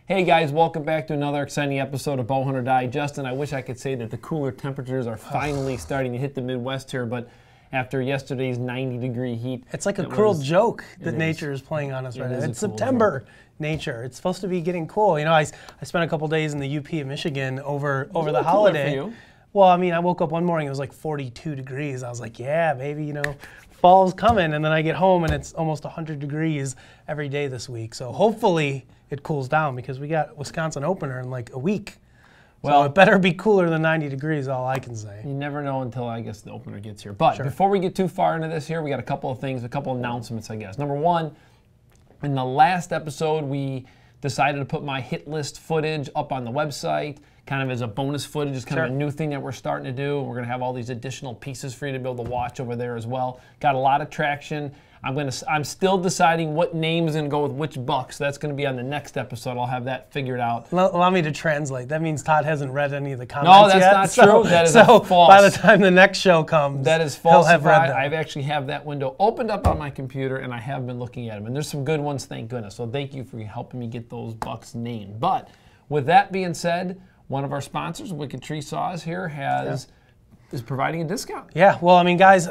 Hey guys, welcome back to another exciting episode of Bowhunt or Die. Justin, I wish I could say that the cooler temperatures are finally starting to hit the Midwest here, but after yesterday's 90-degree heat... It's like a cruel joke that nature is playing on us right now. It's September, nature. It's supposed to be getting cool. You know, I spent a couple days in the UP of Michigan over the holiday. For you. Well, I mean, I woke up one morning, it was like 42 degrees. I was like, yeah, baby, you know, fall's coming. And then I get home and it's almost 100 degrees every day this week. So hopefully it cools down because we got Wisconsin opener in like a week. Well, so it better be cooler than 90 degrees, all I can say. You never know until, I guess, the opener gets here. But before we get too far into this here, we got a couple of things, a couple of announcements, I guess. Number one, in the last episode, we decided to put my hit list footage up on the website, kind of as a bonus footage. It's kind of a new thing that we're starting to do. We're going to have all these additional pieces for you to be able to watch over there as well. Got a lot of traction. I'm still deciding what name is going to go with which buck, so that's going to be on the next episode. I'll have that figured out. Allow me to translate. That means Todd hasn't read any of the comments yet. No, that's not true. That is false. By the time the next show comes, that is false. He'll have read them. I actually have that window opened up on my computer, and I have been looking at them. And there's some good ones, thank goodness. So thank you for helping me get those bucks named. But with that being said, one of our sponsors, Wicked Tree Saws here, is providing a discount. Yeah, well, I mean, guys,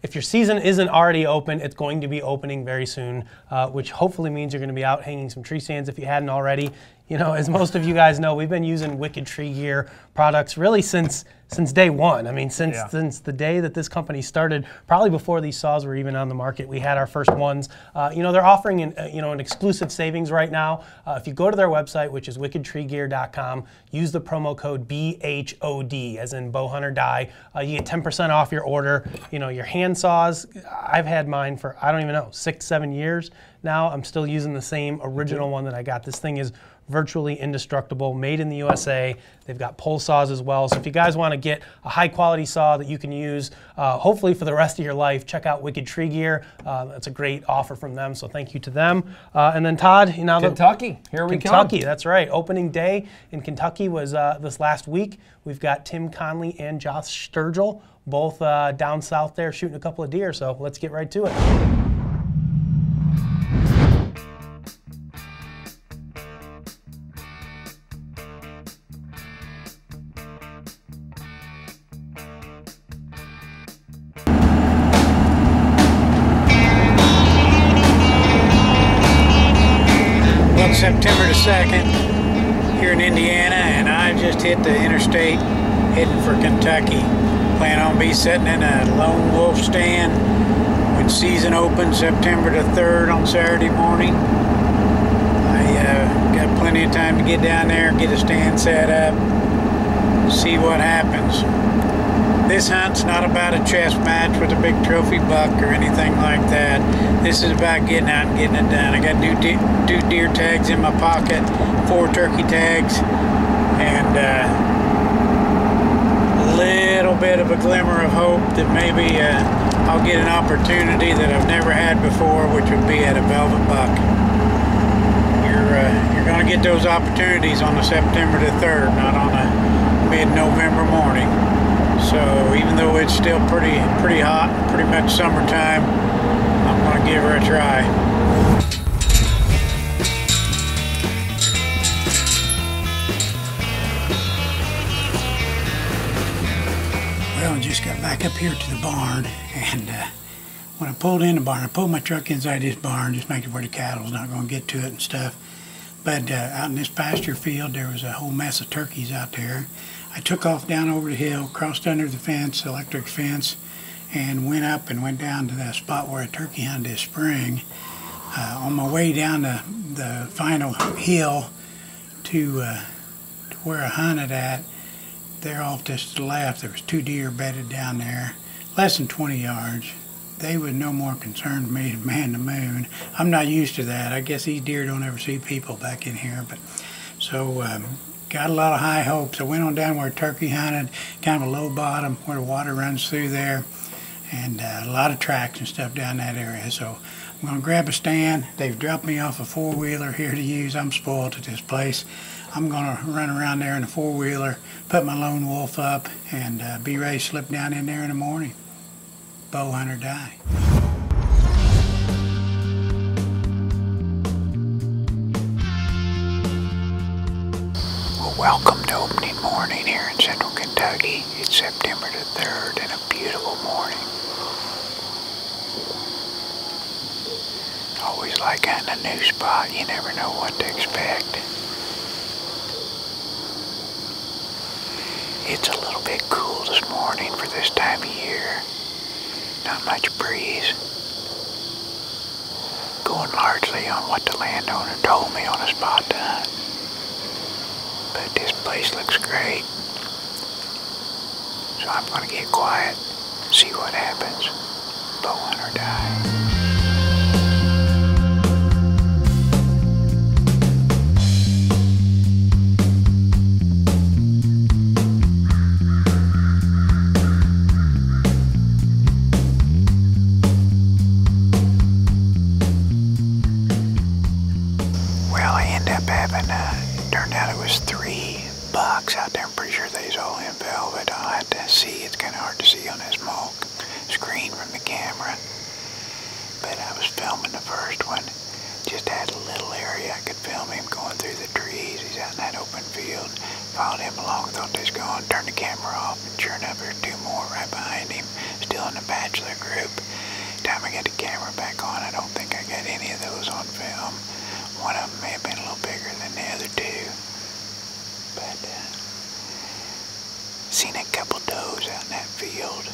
if your season isn't already open, it's going to be opening very soon, which hopefully means you're going to be out hanging some tree stands if you hadn't already. You know, as most of you guys know, we've been using Wicked Tree Gear products really since day one. I mean, since the day that this company started, probably before these saws were even on the market, we had our first ones. You know, they're offering an exclusive savings right now. If you go to their website, which is wickedtreegear.com, use the promo code BHOD, as in Bowhunt or Die. You get 10% off your order. You know, your hand saws, I've had mine for, I don't even know, 6-7 years now. I'm still using the same original one that I got. This thing is virtually indestructible, made in the USA. They've got pole saws as well. So if you guys want to get a high quality saw that you can use hopefully for the rest of your life, check out Wicked Tree Gear. That's a great offer from them, so thank you to them. And then Todd, you know, Kentucky, here we come. Kentucky, that's right. Opening day in Kentucky was this last week. We've got Tim Conley and Josh Sturgill both down south there shooting a couple of deer, so let's get right to it. September the 2nd here in Indiana, and I just hit the interstate heading for Kentucky. Plan on be sitting in a lone wolf stand when season opens September the 3rd on Saturday morning. I got plenty of time to get down there, get a stand set up, see what happens. This hunt's not about a chess match with a big trophy buck or anything like that. This is about getting out and getting it done. I got two deer tags in my pocket, 4 turkey tags, and a little bit of a glimmer of hope that maybe I'll get an opportunity that I've never had before, which would be at a velvet buck. You're going to get those opportunities on the September the 3rd, not on a mid-November morning. So even though it's still pretty hot, pretty much summertime, I'm going to give her a try. Well, I just got back up here to the barn, and when I pulled in the barn, I pulled my truck inside this barn, just making sure the cattle's not going to get to it and stuff. But out in this pasture field, there was a whole mess of turkeys out there. I took off down over the hill, crossed under the fence, electric fence, and went up and went down to that spot where I turkey hunted this spring. On my way down the final hill to where I hunted at, there off to the left, there was 2 deer bedded down there, less than 20 yards. They were no more concerned with me than man the moon. I'm not used to that. I guess these deer don't ever see people back in here, but so got a lot of high hopes. I went on down where turkey hunted, kind of a low bottom where the water runs through there, and a lot of tracks and stuff down that area. So I'm going to grab a stand. They've dropped me off a 4-wheeler here to use. I'm spoiled at this place. I'm going to run around there in a 4-wheeler, put my lone wolf up, and be ready to slip down in there in the morning. Bowhunt or Die. Welcome to opening morning here in central Kentucky. It's September the 3rd and a beautiful morning. Always like hunting a new spot, you never know what to expect. It's a little bit cool this morning for this time of year. Not much breeze. Going largely on what the landowner told me on a spot to hunt. But this place looks great. So I'm going to get quiet, see what happens. Bowhunt or die. Turned out it was 3 bucks out there. I'm pretty sure they's all in velvet. I'll have to see. It's kind of hard to see on this small screen from the camera. But I was filming the first one. Just had a little area I could film him going through the trees. He's out in that open field. Followed him along, thought they was gone. Turned the camera off, and sure enough, there's 2 more right behind him, still in the bachelor group. Time I got the camera back on, I don't think I got any of those on film. One of them may have been a little bigger than the other 2. But, seen a couple does out in that field.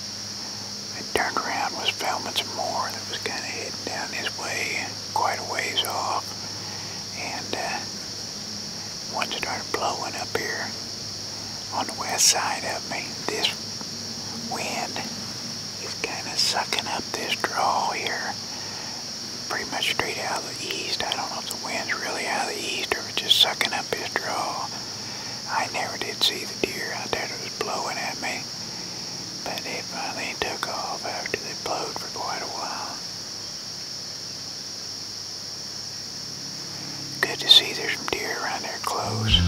I turned around, was filming some more that was kind of heading down this way, quite a ways off. And, one started blowing up here on the west side of me. This wind is kind of sucking up this draw here. Pretty much straight out of the east. I don't know if the wind's really out of the east or if it's just sucking up his draw. I never did see the deer out there that was blowing at me. But they finally took off after they blowed for quite a while. Good to see there's some deer around there close.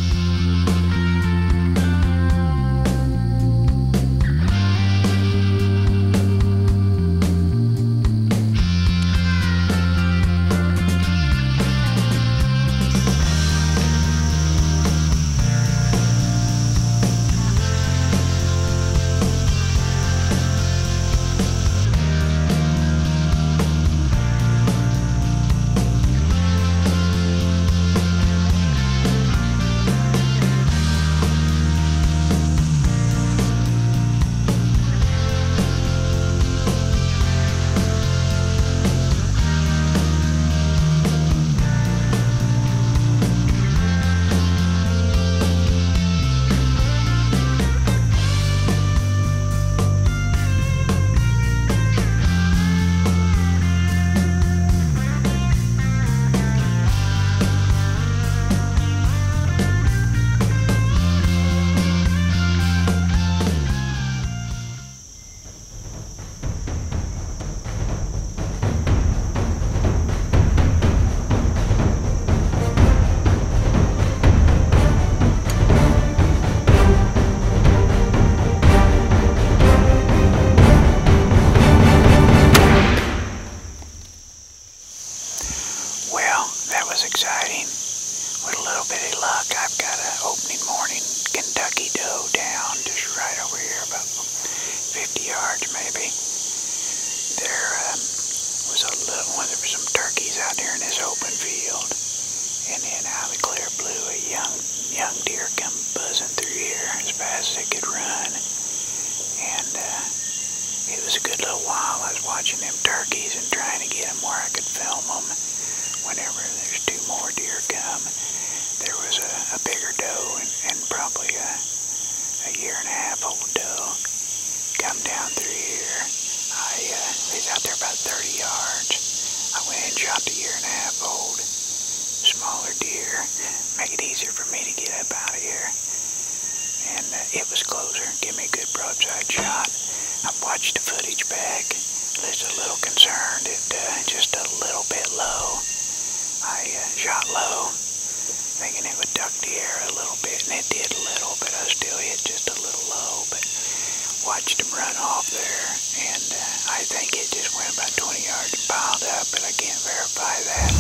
Exciting. With a little bit of luck, I've got an opening morning Kentucky doe down just right over here, about 50 yards maybe. There was a little one. There were some turkeys out there in this open field, and then out of the clear blue, a young deer come buzzing through here as fast as it could run, and it was a good little while. I was watching them turkeys and trying to get them where I could film them. Whenever there's 2 more deer come, there was a bigger doe and probably a 1.5 year old doe come down through here. I was out there about 30 yards. I went and shot the 1.5 year old smaller deer, make it easier for me to get up out of here. And it was closer, give me a good broadside shot. I watched the footage back, was a little concerned, just a little bit low. I shot low, thinking it would duck the air a little bit, and it did a little, but I still hit just a little low. But watched him run off there, and I think it just went about 20 yards and piled up, but I can't verify that.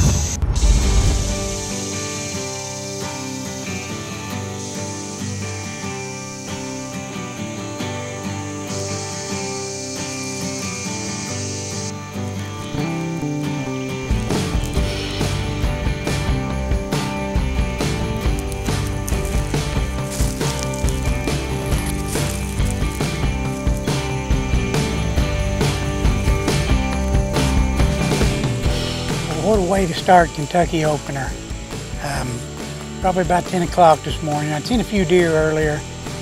way to start Kentucky opener. Probably about 10 o'clock this morning. I'd seen a few deer earlier,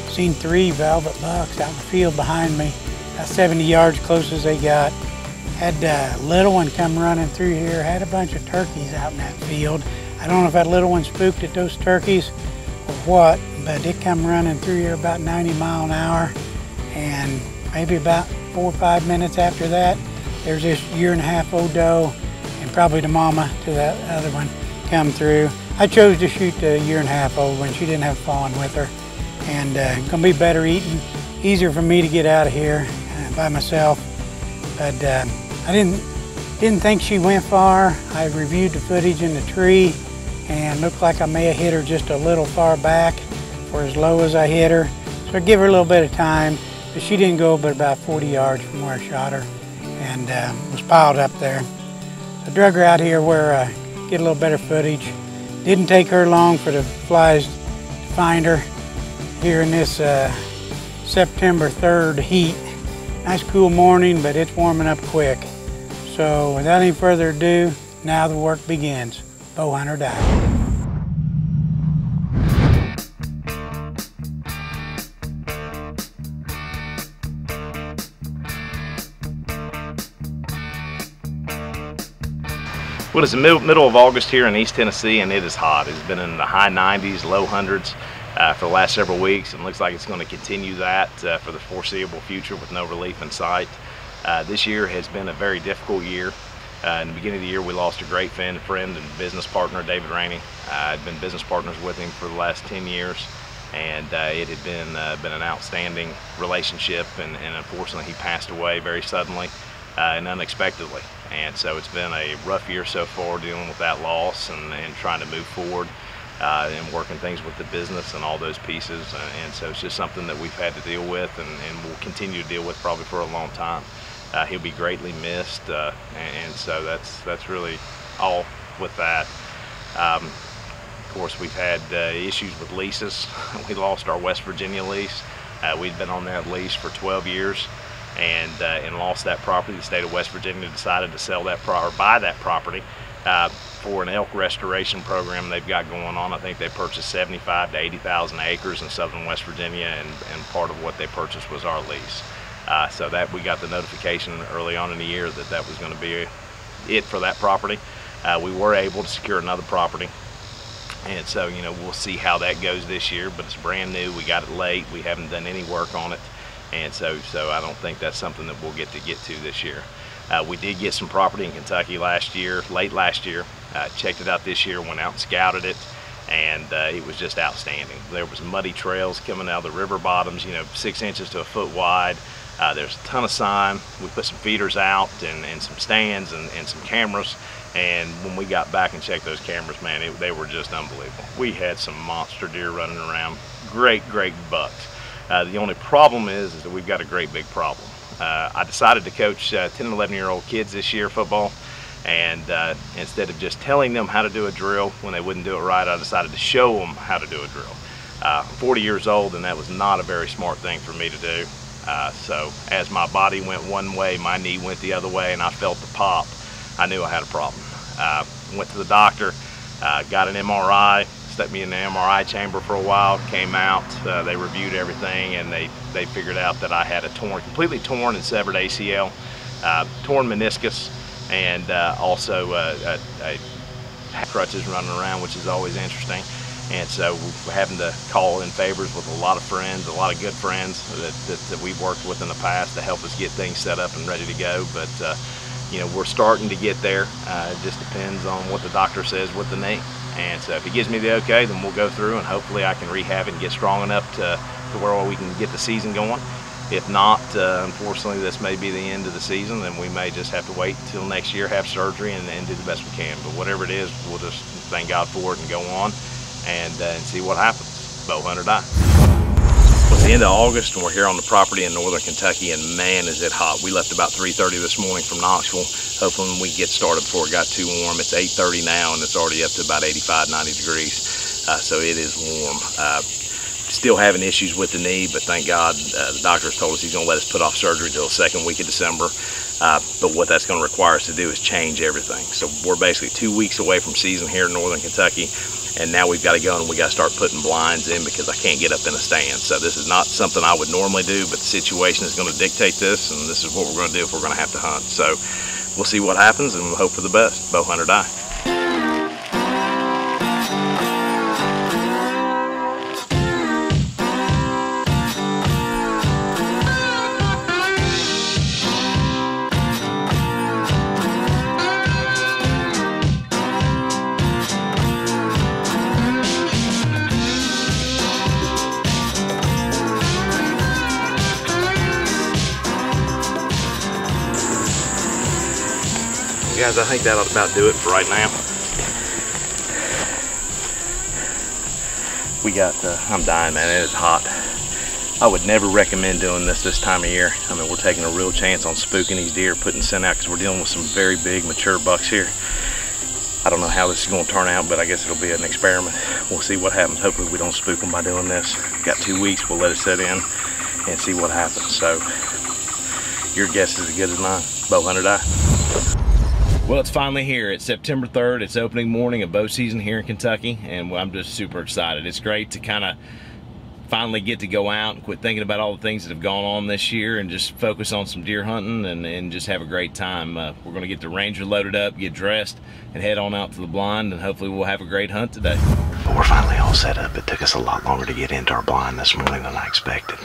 seen 3 velvet bucks out in the field behind me, about 70 yards close as they got. Had a little one come running through here, had a bunch of turkeys out in that field. I don't know if that little one spooked at those turkeys or what, but it come running through here about 90 miles an hour, and maybe about 4 or 5 minutes after that, there's this 1.5-year-old doe and probably the mama to that other one come through. I chose to shoot the 1.5-year-old one. She didn't have fawn with her, and gonna be better eating, easier for me to get out of here by myself. But I didn't think she went far. I reviewed the footage in the tree, and looked like I may have hit her just a little far back for as low as I hit her. So I give her a little bit of time, but she didn't go but about 40 yards from where I shot her, and was piled up there. So I drug her out here where I get a little better footage. Didn't take her long for the flies to find her here in this September 3rd heat. Nice cool morning, but it's warming up quick. So without any further ado, now the work begins. Bow hunt or die. Well, it's the middle of August here in East Tennessee, and it is hot. It's been in the high 90s, low hundreds for the last several weeks, and looks like it's going to continue that for the foreseeable future with no relief in sight. This year has been a very difficult year. In the beginning of the year, we lost a great friend and business partner, David Rainey. I'd been business partners with him for the last 10 years, and it had been an outstanding relationship, and unfortunately he passed away very suddenly and unexpectedly. And so it's been a rough year so far dealing with that loss and trying to move forward and working things with the business and all those pieces. And so it's just something that we've had to deal with and will continue to deal with probably for a long time. He'll be greatly missed, and so that's really all with that. Of course, we've had issues with leases. We lost our West Virginia lease. We'd been on that lease for 12 years. And lost that property. The state of West Virginia decided to sell that or buy that property for an elk restoration program they've got going on. I think they purchased 75,000 to 80,000 acres in southern West Virginia, and part of what they purchased was our lease. So that we got the notification early on in the year that was going to be it for that property. We were able to secure another property, and so we'll see how that goes this year. But it's brand new. We got it late. We haven't done any work on it. And so I don't think that's something that we'll get to this year. We did get some property in Kentucky late last year. Checked it out this year, went out and scouted it, and it was just outstanding. There was muddy trails coming out of the river bottoms, 6 inches to a foot wide. There's a ton of sign. We put some feeders out and some stands and some cameras. And when we got back and checked those cameras, man, they were just unbelievable. We had some monster deer running around, great bucks. The only problem is that we've got a great big problem. I decided to coach 10 and 11-year-old kids this year football, and instead of just telling them how to do a drill when they wouldn't do it right, I decided to show them how to do a drill. I'm 40 years old, and that was not a very smart thing for me to do. So as my body went one way, my knee went the other way, and I felt the pop, I knew I had a problem. Went to the doctor, got an MRI, stuck me in the MRI chamber for a while, came out, they reviewed everything, and they figured out that I had a completely torn and severed ACL, torn meniscus, and also crutches running around, which is always interesting. And so we're having to call in favors with a lot of friends, a lot of good friends that we've worked with in the past to help us get things set up and ready to go. But we're starting to get there. It just depends on what the doctor says with the knee. And so if he gives me the okay, then we'll go through, and hopefully I can rehab it and get strong enough to where we can get the season going. If not, unfortunately, this may be the end of the season, and we may just have to wait until next year, have surgery, and do the best we can. But whatever it is, we'll just thank God for it and go on and see what happens. Bow hunt or die. It's the end of August, and we're here on the property in northern Kentucky, and man, is it hot. We left about 3:30 this morning from Knoxville, hoping we get started before it got too warm. It's 8:30 now, and it's already up to about 85, 90 degrees, so it is warm. Still having issues with the knee, but thank God the doctor's told us he's going to let us put off surgery till the second week of December. But what that's going to require us to do is change everything. So we're basically 2 weeks away from season here in northern Kentucky, and now we've got to go and we got to start putting blinds in because I can't get up in a stand. So this is not something I would normally do, but the situation is going to dictate this, and this is what we're going to do if we're going to have to hunt. So we'll see what happens, and we'll hope for the best. Bow hunt or die. Guys, I think that'll about do it for right now. We got, I'm dying, man, it is hot. I would never recommend doing this time of year. I mean, we're taking a real chance on spooking these deer, putting scent out, because we're dealing with some very big, mature bucks here. I don't know how this is going to turn out, but I guess it'll be an experiment. We'll see what happens. Hopefully we don't spook them by doing this. Got 2 weeks, we'll let it set in and see what happens. So, your guess is as good as mine. Bow hunt or die. Well, it's finally here. It's September 3rd. It's opening morning of bow season here in Kentucky, and I'm just super excited. It's great to kind of finally get to go out and quit thinking about all the things that have gone on this year and just focus on some deer hunting and just have a great time. We're going to get the Ranger loaded up, get dressed, and head on out to the blind, and hopefully we'll have a great hunt today. But we're finally all set up. It took us a lot longer to get into our blind this morning than I expected.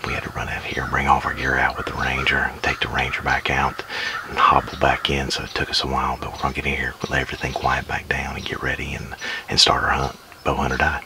We had to run out here and bring all of our gear out with the Ranger and take the Ranger back out and hobble back in, so it took us a while, but we're going to get in here, let everything quiet back down and get ready and start our hunt. Bow hunt or die.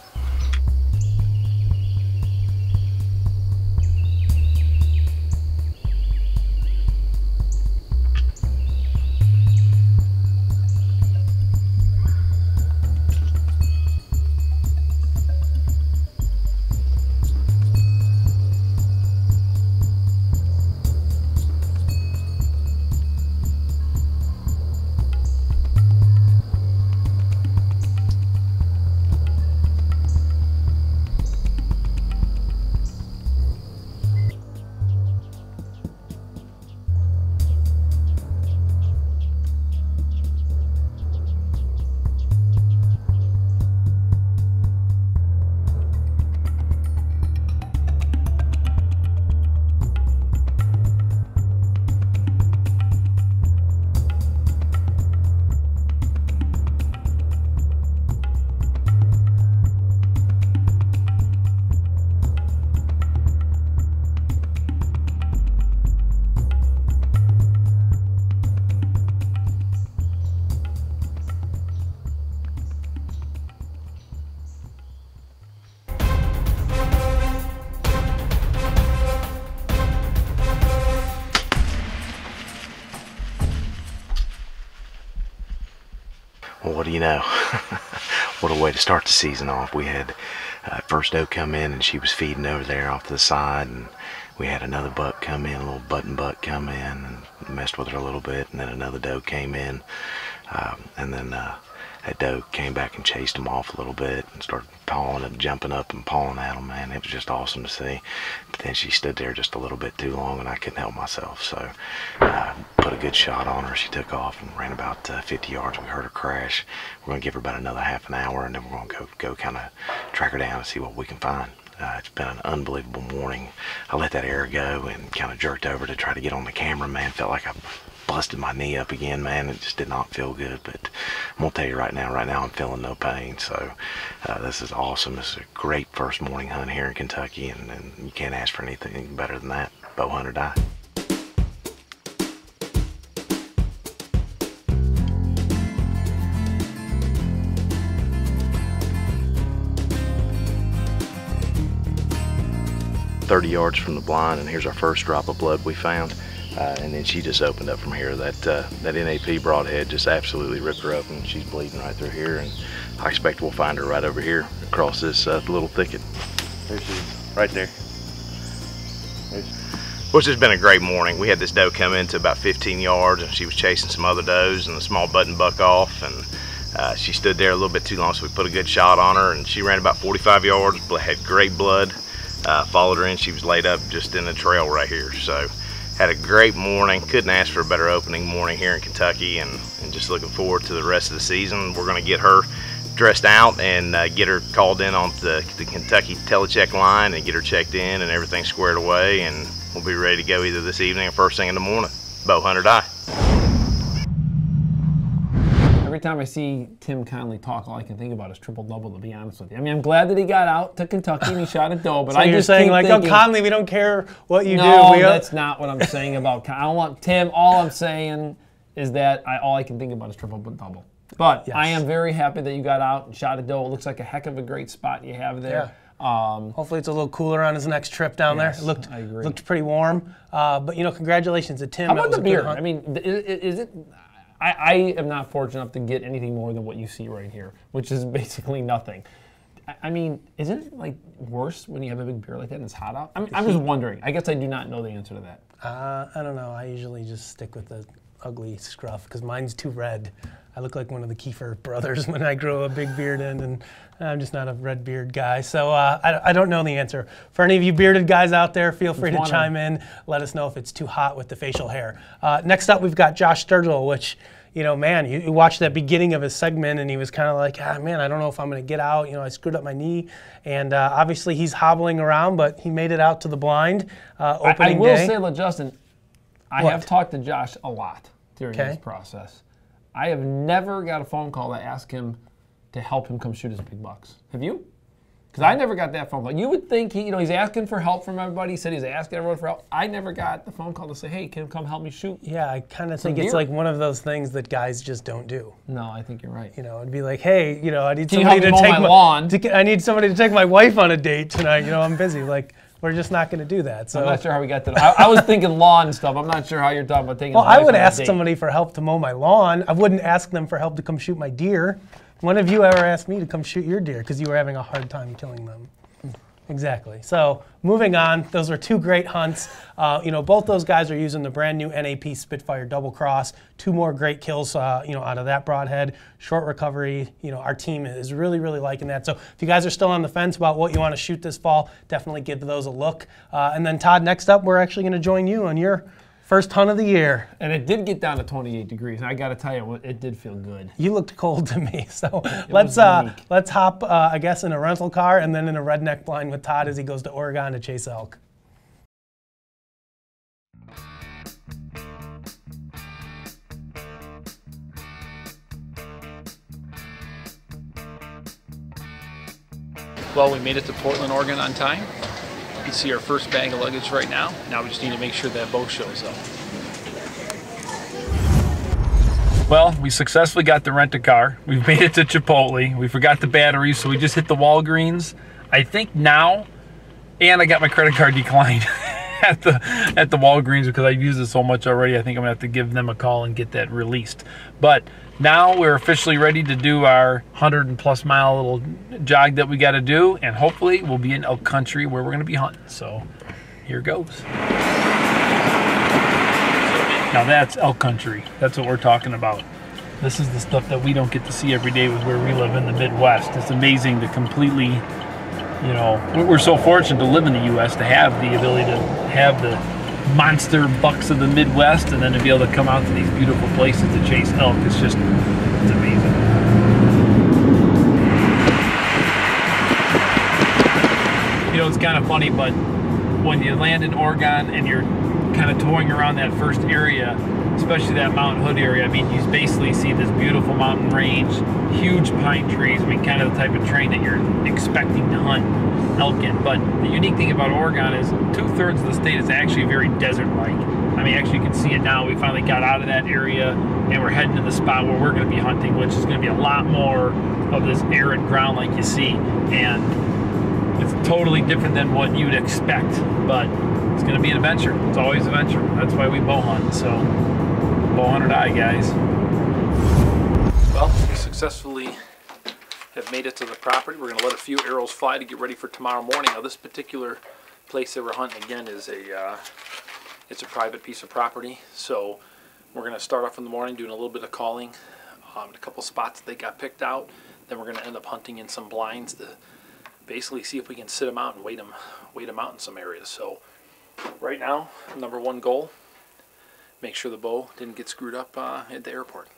Well, what do you know? What a way to start the season off. We had first doe come in, and she was feeding over there off to the side, and we had another buck come in, a little button buck come in, and messed with her a little bit, and then another doe came in, and then that doe came back and chased them off a little bit and started pawing and jumping up and pawing at them, man. It was just awesome to see. But then she stood there just a little bit too long, and I couldn't help myself. So put a good shot on her. She took off and ran about 50 yards. We heard her crash. We're going to give her about another half an hour, and then we're going to go kind of track her down and see what we can find. It's been an unbelievable morning. I let that air go and kind of jerked over to try to get on the camera, man. Felt like I busted my knee up again, man. It just did not feel good, but I'm gonna tell you right now I'm feeling no pain. So this is awesome. This is a great first morning hunt here in Kentucky, and you can't ask for anything better than that. Bow hunt or die. "30 yards from the blind, and here's our first drop of blood we found. And then she just opened up from here. That NAP broadhead just absolutely ripped her open. She's bleeding right through here, and I expect we'll find her right over here across this little thicket." There she is, right there. Which has been a great morning. We had this doe come in to about 15 yards, and she was chasing some other does and a small button buck off, and she stood there a little bit too long, so we put a good shot on her, and she ran about 45 yards, had great blood. Followed her in. She was laid up just in the trail right here. So Had a great morning. Couldn't ask for a better opening morning here in Kentucky, and just looking forward to the rest of the season. We're going to get her dressed out and get her called in on the Kentucky telecheck line and get her checked in and everything squared away, and we'll be ready to go either this evening or first thing in the morning. Bow hunter die. Every time I see Tim Conley talk, all I can think about is triple-double, to be honest with you. I mean, I'm glad that he got out to Kentucky and he shot a doe, but so you're saying, like, thinking, oh, Conley, we don't care what you do. No, that's not what I'm saying about Conley. I don't want Tim. All I'm saying is that all I can think about is triple-double. But yes. I am very happy that you got out and shot a doe. It looks like a heck of a great spot you have there. Yeah. Hopefully it's a little cooler on his next trip down there. It looked pretty warm. But, you know, congratulations to Tim. How about the beard? I mean, is it... I am not fortunate enough to get anything more than what you see right here, which is basically nothing. I mean, isn't it like worse when you have a big beard like that and it's hot out? I'm just wondering. I guess I do not know the answer to that. I don't know. I usually just stick with the ugly scruff because mine's too red. I look like one of the Kiefer brothers when I grow a big beard in, and I'm just not a red beard guy. So I don't know the answer. For any of you bearded guys out there, feel free to chime in. Let us know if it's too hot with the facial hair. Next up, we've got Josh Sturgill, which, you know, man, you watched that beginning of his segment, and he was kind of like, man, I don't know if I'm going to get out. You know, I screwed up my knee. And obviously he's hobbling around, but he made it out to the blind opening I will day. say, Justin, I have talked to Josh a lot during this process. I have never got a phone call to ask him to help him come shoot his big bucks. Have you? Because I never got that phone call. You would think he's asking for help from everybody. He said he's asking everyone for help. I never got the phone call to say, hey, can you come help me shoot? Yeah, I kind of think it's like one of those things that guys just don't do. No, I think you're right. You know, it'd be like, hey, you know, I need somebody to take my lawn. I need somebody to take my wife on a date tonight. You know, I'm busy. Like, we're just not going to do that. So I'm not sure how we got to that. I was thinking lawn and stuff. I'm not sure how you're talking about taking. Well, I would ask somebody for help to mow my lawn. I wouldn't ask them for help to come shoot my deer. When have you ever asked me to come shoot your deer because you were having a hard time killing them? Exactly. So moving on, those are two great hunts. You know, both those guys are using the brand new NAP Spitfire Double Cross. Two more great kills, you know, out of that broadhead. Short recovery. You know, our team is really, really liking that. So if you guys are still on the fence about what you want to shoot this fall, definitely give those a look. And then Todd, next up, we're actually going to join you on your first hunt of the year. And it did get down to 28 degrees. And I got to tell you, it did feel good. You looked cold to me. So let's hop, I guess, in a rental car and then in a redneck blind with Todd as he goes to Oregon to chase elk. Well, we made it to Portland, Oregon on time. You can see our first bag of luggage right now. Now we just need to make sure that bow shows up. Well, we successfully got the rent-a-car. We've made it to Chipotle. We forgot the batteries, so we just hit the Walgreens. I think now, and I got my credit card declined at the Walgreens because I've used it so much already. I think I'm gonna have to give them a call and get that released. But now we're officially ready to do our 100+ mile little jog that we got to do, and hopefully we'll be in elk country where we're gonna be hunting. So here goes. Now that's elk country. That's what we're talking about. This is the stuff that we don't get to see every day with where we live in the Midwest. It's amazing to completely, you know, we're so fortunate to live in the U.S. to have the ability to have the monster bucks of the Midwest and then to be able to come out to these beautiful places to chase elk. It's amazing. You know, it's kind of funny, but when you land in Oregon and you're kind of touring around that first area, especially that Mount Hood area, I mean, you basically see this beautiful mountain range, huge pine trees, I mean, kind of the type of terrain that you're expecting to hunt elk in. But the unique thing about Oregon is 2/3 of the state is actually very desert-like. I mean, actually you can see it now. We finally got out of that area and we're heading to the spot where we're going to be hunting, which is going to be a lot more of this arid ground like you see. And it's totally different than what you'd expect, but it's going to be an adventure. It's always an adventure. That's why we bow hunt. So, bow hunt or die, guys. Well, we successfully have made it to the property. We're going to let a few arrows fly to get ready for tomorrow morning. Now, this particular place that we're hunting again is it's a private piece of property. So, we're going to start off in the morning doing a little bit of calling, a couple spots that they got picked out. Then we're going to end up hunting in some blinds to basically see if we can sit them out and wait them out in some areas. So right now, number one goal make sure the bow didn't get screwed up at the airport.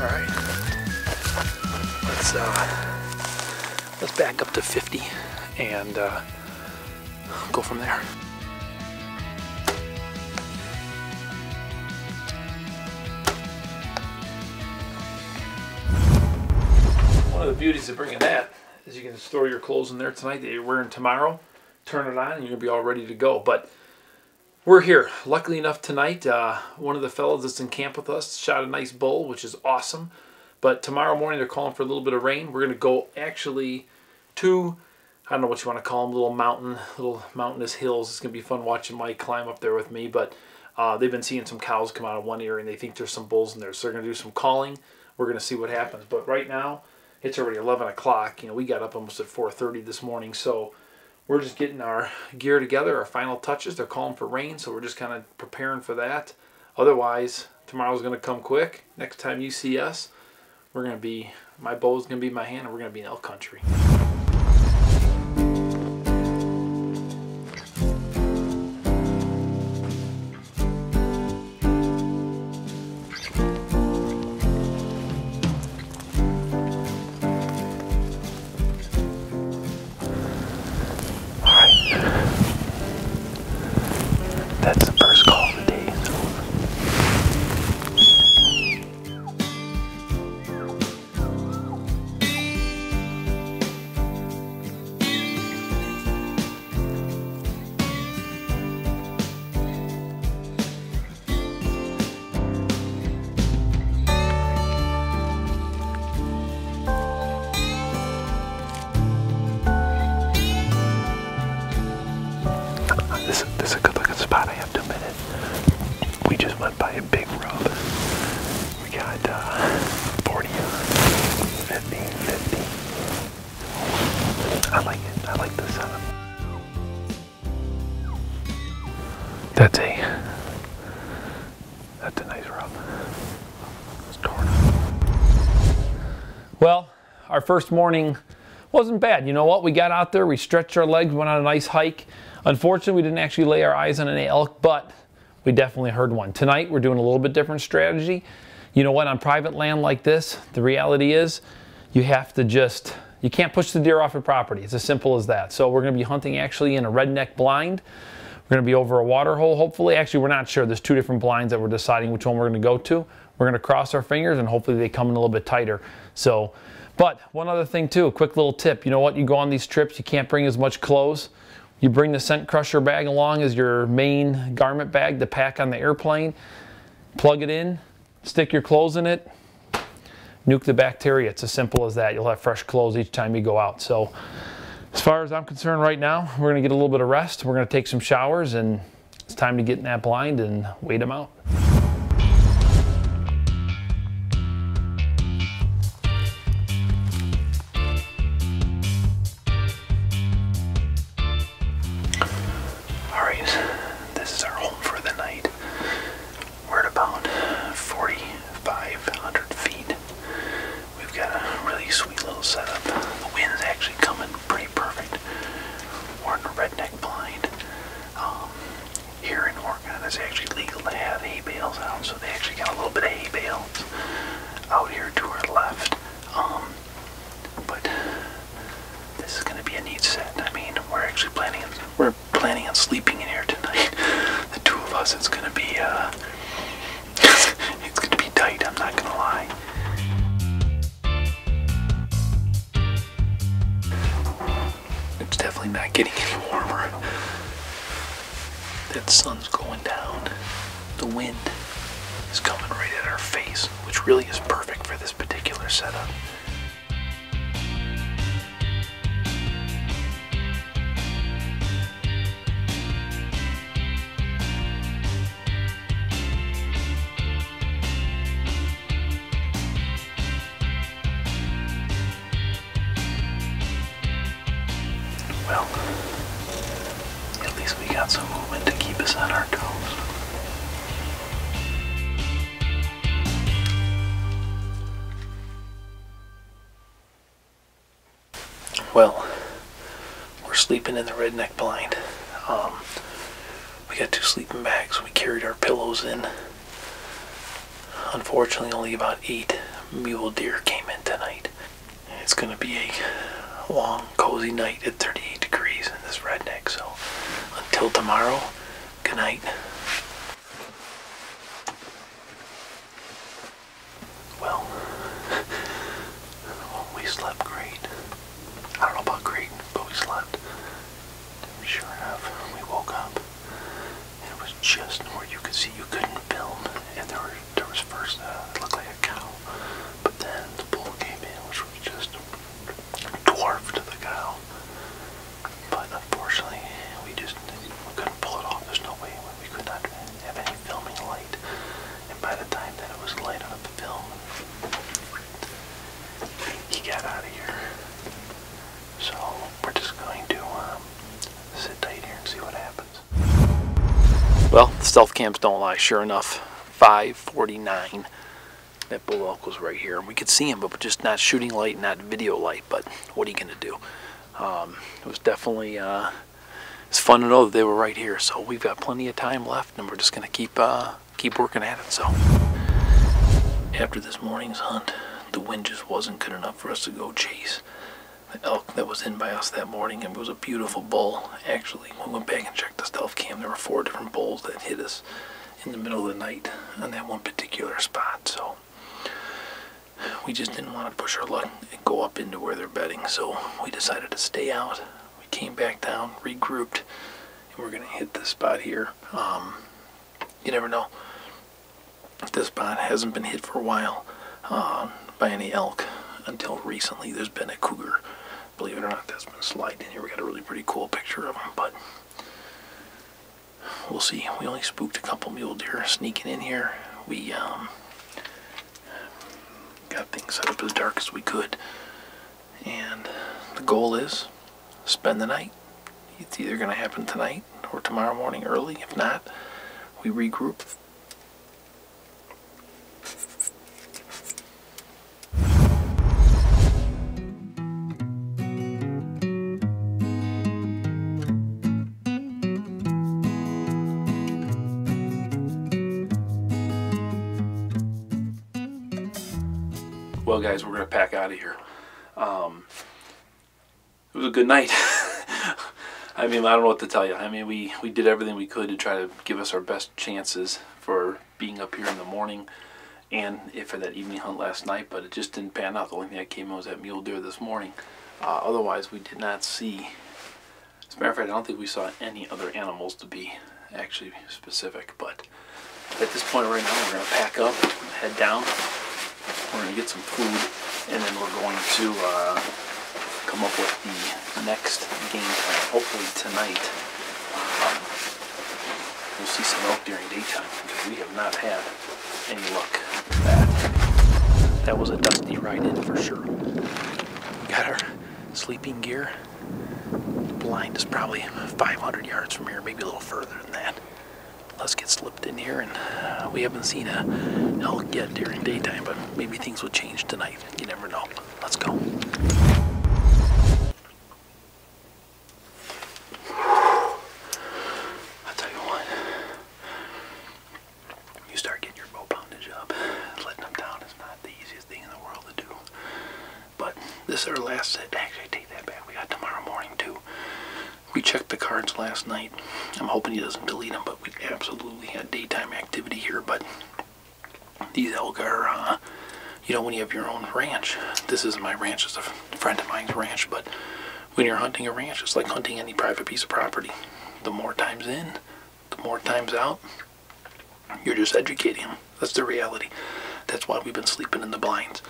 All right, let's back up to 50 and go from there. One of the beauties of bringing that is you can store your clothes in there tonight that you're wearing tomorrow, turn it on, and you're gonna be all ready to go. But we're here. Luckily enough tonight, one of the fellows that's in camp with us shot a nice bull, which is awesome. But tomorrow morning they're calling for a little bit of rain. We're going to go actually to, I don't know what you want to call them, little mountainous hills. It's going to be fun watching Mike climb up there with me. But they've been seeing some cows come out of one area and they think there's some bulls in there. So they're going to do some calling. We're going to see what happens. But right now, it's already 11 o'clock. You know, we got up almost at 4:30 this morning. So we're just getting our gear together, our final touches. They're calling for rain, so we're just kind of preparing for that. Otherwise, tomorrow's going to come quick. Next time you see us, we're going to be, my bow's going to be in my hand, and we're going to be in elk country. That's the first call of the day. This is a good looking spot, I have to admit it. We just went by a big rub. We got 40 on, 50, 50. I like it. I like the setup. That's a nice rub. It's torn up. Well, our first morning wasn't bad. You know what? We got out there, we stretched our legs, went on a nice hike. Unfortunately, we didn't actually lay our eyes on any elk, but we definitely heard one. Tonight, we're doing a little bit different strategy. You know what? On private land like this, the reality is you have to just, you can't push the deer off your property. It's as simple as that. So we're going to be hunting actually in a redneck blind. We're going to be over a water hole, hopefully. Actually, we're not sure. There's two different blinds that we're deciding which one we're going to go to. We're going to cross our fingers, and hopefully they come in a little bit tighter. So, but one other thing too, a quick little tip. You know what? You go on these trips, you can't bring as much clothes. You bring the scent crusher bag along as your main garment bag to pack on the airplane. Plug it in, stick your clothes in it, nuke the bacteria. It's as simple as that. You'll have fresh clothes each time you go out. So as far as I'm concerned right now, we're gonna get a little bit of rest. We're gonna take some showers, and it's time to get in that blind and wait them out. Not getting any warmer. That sun's going down. The wind is coming right at our face, which really is perfect for this particular setup. lots of movement to keep us on our toes. Well, we're sleeping in the redneck blind. We got 2 sleeping bags. We carried our pillows in. Unfortunately, only about 8 mule deer came in tonight. It's going to be a long, cozy night at 38 degrees in this redneck. So until tomorrow, good night. Well, we slept great. I don't know about great, but we slept. Sure enough, we woke up. And it was just where you could see you couldn't film. And there was first, it looked like a cow. But then the bull came in, which was just dwarfed the cow. But unfortunately, we couldn't pull it off. There's no way. We could not have any filming light. And by the time that it was light enough to film, he got out of here. So we're just going to sit tight here and see what happens. Well, the stealth cams don't lie. Sure enough, 5:49. That bull elk was right here, and we could see him, but just not shooting light, not video light. But what are you gonna do? It was definitely it's fun to know that they were right here. So we've got plenty of time left, and we're just gonna keep working at it. So after this morning's hunt, the wind just wasn't good enough for us to go chase the elk that was in by us that morning, and it was a beautiful bull. Actually, when we went back and checked the stealth cam, there were 4 different bulls that hit us in the middle of the night on that one particular spot. So we just didn't want to push our luck and go up into where they're bedding, so we decided to stay out. We came back down, regrouped, and we're gonna hit this spot here. You never know. This spot hasn't been hit for a while by any elk until recently. There's been a cougar, believe it or not, that's been sliding in here. We got a really pretty cool picture of him, but we'll see. We only spooked a couple mule deer sneaking in here. We got things set up as dark as we could, and the goal is spend the night. It's either going to happen tonight or tomorrow morning early. If not, we regroup. Well, guys, we're going to pack out of here. It was a good night. I mean, I don't know what to tell you. I mean, we did everything we could to try to give us our best chances for being up here in the morning and for that evening hunt last night, but it just didn't pan out. The only thing that came in was that mule deer this morning. Otherwise, we did not see, as a matter of fact, I don't think we saw any other animals, to be actually specific. But at this point right now, we're going to pack up, head down. We're going to get some food, and then we're going to come up with the next game plan. Hopefully tonight we'll see some elk during daytime, because we have not had any luck with that. That was a dusty ride in for sure. Got our sleeping gear. The blind is probably 500 yards from here, maybe a little further than that. Let's get slipped in here, and we haven't seen an elk yet during daytime, but maybe things will change tonight. You never know. Let's go. I'll tell you what. You start getting your bow poundage up, letting them down is not the easiest thing in the world to do. But this is our last set. Actually, I take that back. We got tomorrow morning too. We checked the cards last night. I'm hoping he doesn't delete them, but we absolutely had daytime activity here. But these elk are, you know, when you have your own ranch. This isn't my ranch, it's a friend of mine's ranch, but when you're hunting a ranch, it's like hunting any private piece of property. The more times in, the more times out, you're just educating them. That's the reality. That's why we've been sleeping in the blinds.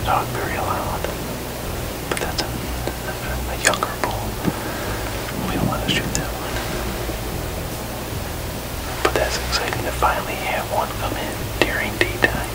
I talk very loud, but that's a younger bull. We don't want to shoot that one. But that's exciting to finally have one come in during daytime.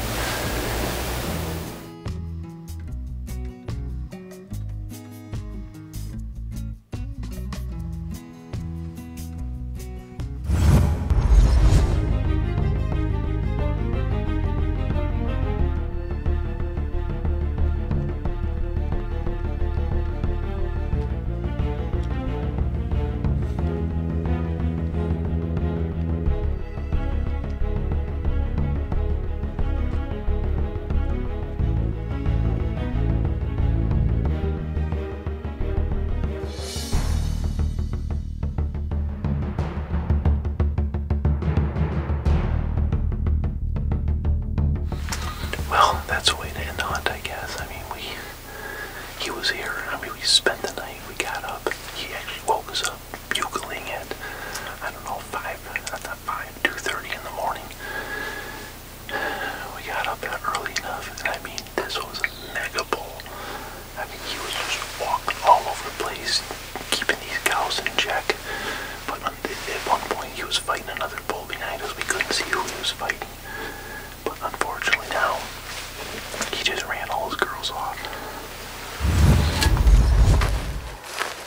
Well, that's a way to end the hunt, I guess. I mean, he was here. I mean, we spent the night. We got up. He actually woke us up, bugling at, I don't know, 2:30 in the morning. We got up early enough, and I mean, this was a mega bull. I mean, he was just walking all over the place, keeping these cows in check. But at one point, he was fighting another bull behind us. We couldn't see who he was fighting. But unfortunately now, he just ran all his girls off.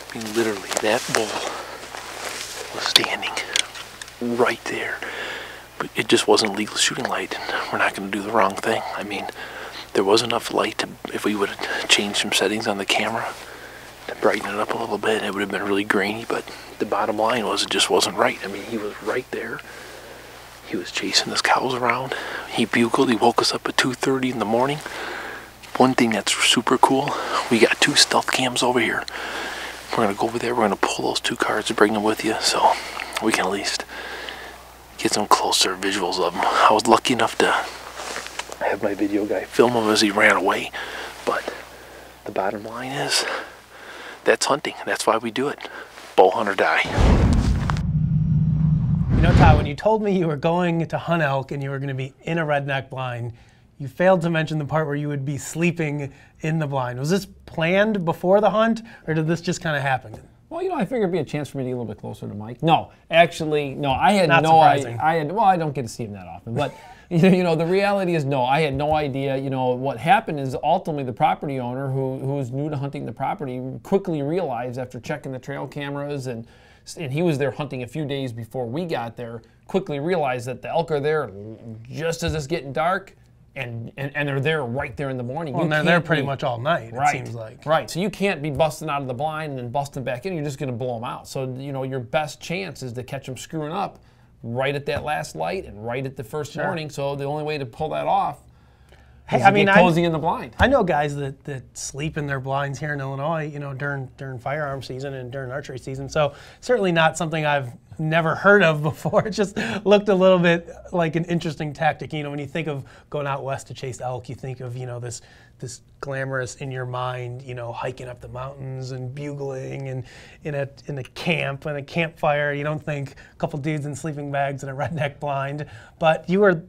I mean, literally, that bull was standing right there. But it just wasn't legal shooting light, and we're not going to do the wrong thing. I mean, there was enough light to, if we would have changed some settings on the camera to brighten it up a little bit, it would have been really grainy, but the bottom line was it just wasn't right. I mean, he was right there. He was chasing his cows around. He bugled. He woke us up at 2:30 in the morning. One thing that's super cool, we got 2 stealth cams over here. We're going to go over there. We're going to pull those 2 cards and bring them with you so we can at least get some closer visuals of him. I was lucky enough to have my video guy film him as he ran away. But the bottom line is, that's hunting. That's why we do it. Bow hunt or die. You know, Todd, when you told me you were going to hunt elk and you were going to be in a redneck blind, you failed to mention the part where you would be sleeping in the blind. Was this planned before the hunt, or did this just kind of happen? Well, you know, I figured it'd be a chance for me to get a little bit closer to Mike. No, actually, no, I had Not no idea. surprising. Well, I don't get to see him that often, but you know, the reality is no, I had no idea. You know, what happened is ultimately the property owner who was new to hunting the property quickly realized after checking the trail cameras and he was there hunting a few days before we got there, quickly realized that the elk are there just as it's getting dark, and they're there right there in the morning. Well, and they're there pretty much all night, right, it seems like. Right, so you can't be busting out of the blind and then busting back in. You're just going to blow them out. So, you know, your best chance is to catch them screwing up right at that last light and right at the first morning. So the only way to pull that off is to get cozy in the blind. I know guys that sleep in their blinds here in Illinois, you know, during firearm season and during archery season. So certainly not something I've never heard of before. It just looked a little bit like an interesting tactic. You know, when you think of going out west to chase elk, you think of, you know, this glamorous in your mind, you know, hiking up the mountains and bugling and in a camp and a campfire. You don't think a couple dudes in sleeping bags and a redneck blind, but you were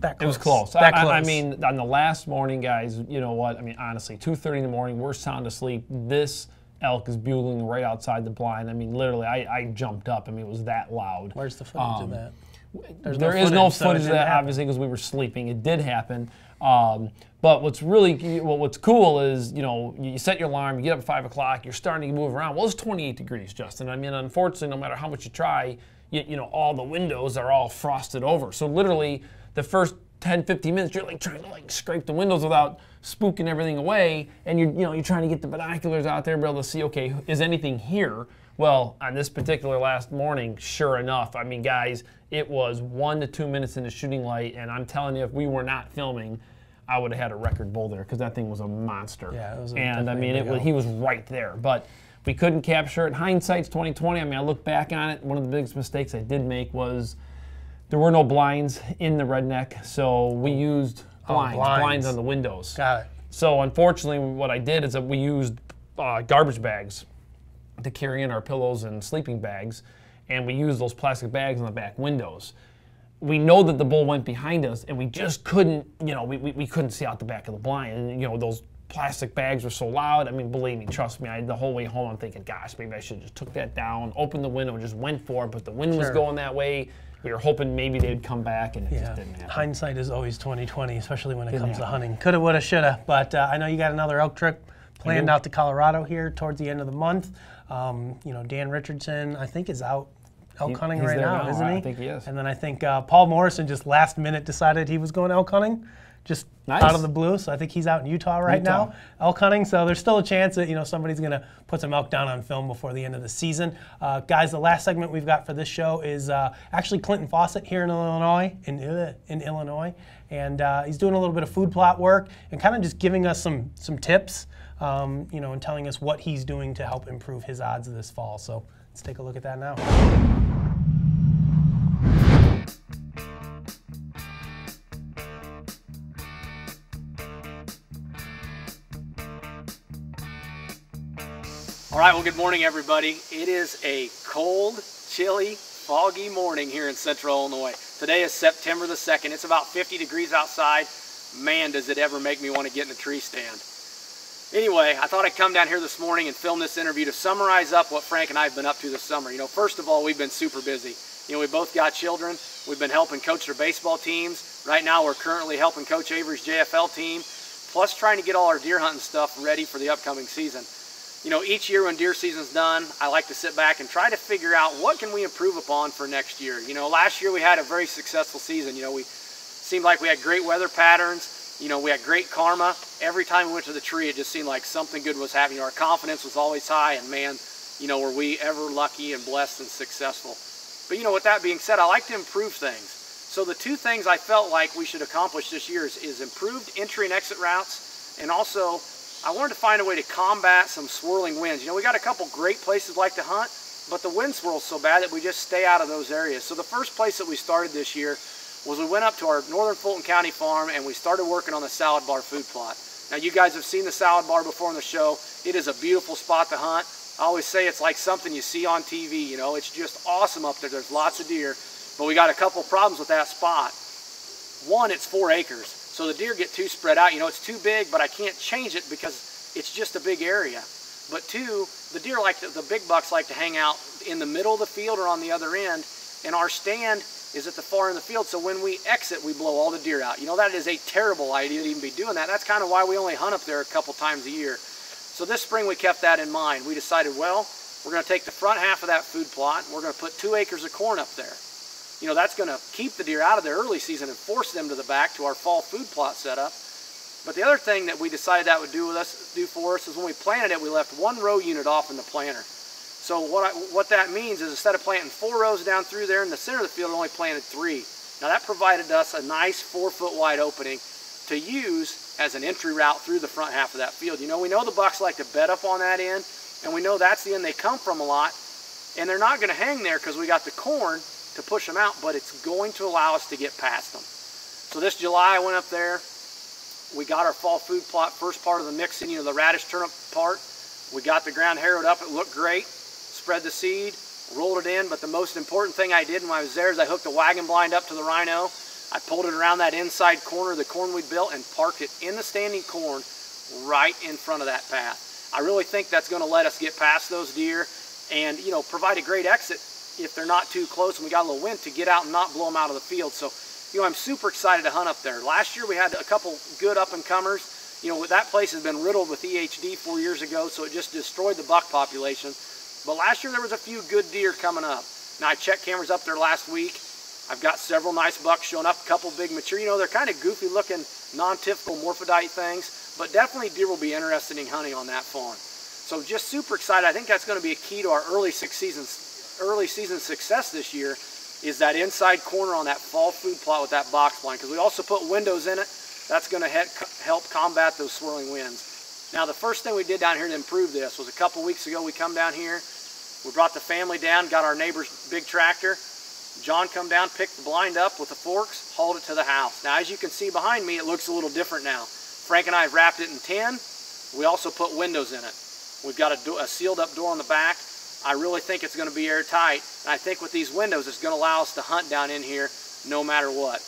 that close. It was close. That close. I mean, on the last morning, guys, you know what? I mean, honestly, 2:30 in the morning, we're sound asleep. This elk is bugling right outside the blind. I mean, literally, I jumped up. I mean, it was that loud. Where's the footage of that? There is no footage of that, obviously, because we were sleeping. It did happen. But what's cool is, you know, you set your alarm, you get up at 5 o'clock, you're starting to move around. Well, it's 28 degrees, Justin. I mean, unfortunately, no matter how much you try, you know, all the windows are all frosted over. So literally, the first 10, 15 minutes, you're like trying to like scrape the windows without spooking everything away, and you're trying to get the binoculars out there, be able to see, okay, is anything here? Well, on this particular last morning, sure enough, I mean, guys, it was 1 to 2 minutes into shooting light, and I'm telling you, if we were not filming, I would have had a record bull there because that thing was a monster. Yeah, it was. And I mean, he was right there, but we couldn't capture it. Hindsight's 20/20. I mean, I look back on it. One of the biggest mistakes I did make was there were no blinds in the redneck, so we used blinds on the windows. Got it. So unfortunately, what I did is that we used garbage bags to carry in our pillows and sleeping bags, and we used those plastic bags on the back windows. we know that the bull went behind us, and we just couldn't, you know, we couldn't see out the back of the blind. And, you know, those plastic bags were so loud. I mean, believe me, trust me, the whole way home I'm thinking, gosh, maybe I should have just took that down, opened the window, just went for it, but the wind was going that way. We were hoping maybe they'd come back, and it just didn't happen. Hindsight is always 20/20, especially when it comes to hunting. Coulda, woulda, shoulda. But I know you got another elk trip planned out to Colorado here towards the end of the month. You know, Dan Richardson, I think, is out elk hunting right now, isn't he? I think he is. And then I think Paul Morrison just last minute decided he was going elk hunting, just out of the blue. So I think he's out in Utah right now, elk hunting. So there's still a chance that, you know, somebody's going to put some elk down on film before the end of the season. Guys, the last segment we've got for this show is actually Clinton Fawcett here in Illinois, and he's doing a little bit of food plot work and kind of just giving us some tips, you know, and telling us what he's doing to help improve his odds this fall. So let's take a look at that now. All right, well, good morning, everybody. It is a cold, chilly, foggy morning here in Central Illinois. Today is September the 2nd. It's about 50 degrees outside. Man, does it ever make me want to get in a tree stand. Anyway, I thought I'd come down here this morning and film this interview to summarize up what Frank and I have been up to this summer. You know, first of all, we've been super busy. You know, we both got children. We've been helping coach their baseball teams. Right now, we're currently helping Coach Avery's JFL team, plus trying to get all our deer hunting stuff ready for the upcoming season. You know, each year when deer season's done, I like to sit back and try to figure out what can we improve upon for next year. You know, last year we had a very successful season. You know, we seemed like we had great weather patterns. You know, we had great karma. Every time we went to the tree, it just seemed like something good was happening. Our confidence was always high, and man, you know, were we ever lucky and blessed and successful. But you know, with that being said, I like to improve things. So the two things I felt like we should accomplish this year is improved entry and exit routes, and also I wanted to find a way to combat some swirling winds. You know, we got a couple great places like to hunt, but the wind swirls so bad that we just stay out of those areas. So the first place that we started this year was we went up to our northern Fulton County farm and we started working on the salad bar food plot. Now, you guys have seen the salad bar before on the show. It is a beautiful spot to hunt. I always say it's like something you see on TV, you know. It's just awesome up there. There's lots of deer, but we got a couple problems with that spot. One, it's 4 acres. So the deer get too spread out. You know, it's too big, but I can't change it because it's just a big area. But two, the deer the big bucks like to hang out in the middle of the field or on the other end, and our stand is at the far end of the field, so when we exit, we blow all the deer out. You know, that is a terrible idea to even be doing that. That's kind of why we only hunt up there a couple times a year. So this spring we kept that in mind. We decided, well, we're going to take the front half of that food plot, and we're going to put 2 acres of corn up there. You know, that's going to keep the deer out of their early season and force them to the back to our fall food plot setup. But the other thing that we decided that would do for us is when we planted it, we left 1 row unit off in the planter. So what that means is instead of planting 4 rows down through there in the center of the field, we only planted 3. Now that provided us a nice 4-foot wide opening to use as an entry route through the front half of that field. You know, we know the bucks like to bed up on that end, and we know that's the end they come from a lot, and they're not going to hang there because we got the corn to push them out, but it's going to allow us to get past them. So this July I went up there. We got our fall food plot, first part of the mixing, you know, the radish turnip part. We got the ground harrowed up, it looked great. Spread the seed, rolled it in, but the most important thing I did when I was there is I hooked a wagon blind up to the rhino. I pulled it around that inside corner of the corn we built and parked it in the standing corn right in front of that path. I really think that's going to let us get past those deer and, you know, provide a great exit if they're not too close and we got a little wind to get out and not blow them out of the field. So, you know, I'm super excited to hunt up there. Last year we had a couple good up-and-comers. You know, that place has been riddled with EHD 4 years ago, so it just destroyed the buck population. But last year there was a few good deer coming up. Now I checked cameras up there last week. I've got several nice bucks showing up, a couple big mature. You know, they're kind of goofy looking, non-typical morphodite things, but definitely deer will be interested in hunting on that farm. So just super excited. I think that's going to be a key to our early season success this year, is that inside corner on that fall food plot with that box blind, because we also put windows in it. That's going to help combat those swirling winds. Now the first thing we did down here to improve this was a couple weeks ago we come down here, we brought the family down, got our neighbor's big tractor. John come down, picked the blind up with the forks, hauled it to the house. Now as you can see behind me, it looks a little different now. Frank and I have wrapped it in tin. We also put windows in it. We've got a sealed up door on the back. I really think it's going to be airtight, and I think with these windows it's going to allow us to hunt down in here no matter what.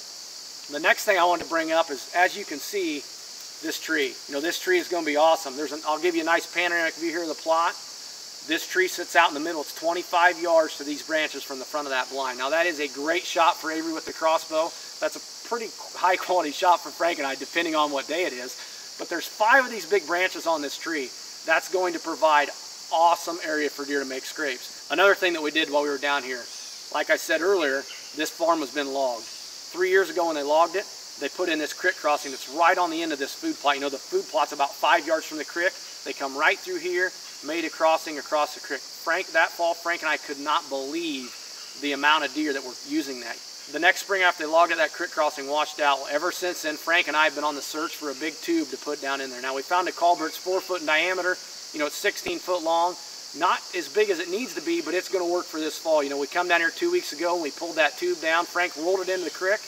The next thing I want to bring up is, as you can see, this tree. You know, this tree is going to be awesome. I'll give you a nice panoramic view here of the plot. This tree sits out in the middle. It's 25 yards to these branches from the front of that blind. Now that is a great shot for Avery with the crossbow. That's a pretty high quality shot for Frank and I, depending on what day it is. But there's 5 of these big branches on this tree. That's going to provide awesome area for deer to make scrapes. Another thing that we did while we were down here, like I said earlier, this farm has been logged. 3 years ago when they logged it, they put in this creek crossing that's right on the end of this food plot. You know, the food plot's about 5 yards from the creek. They come right through here, made a crossing across the creek. That fall, Frank and I could not believe the amount of deer that were using that. The next spring after they logged it, that creek crossing washed out. Well, ever since then, Frank and I have been on the search for a big tube to put down in there. Now we found a culvert. It's 4 foot in diameter. You know, it's 16 foot long. Not as big as it needs to be, but it's going to work for this fall. You know, we come down here 2 weeks ago and we pulled that tube down. Frank rolled it into the creek.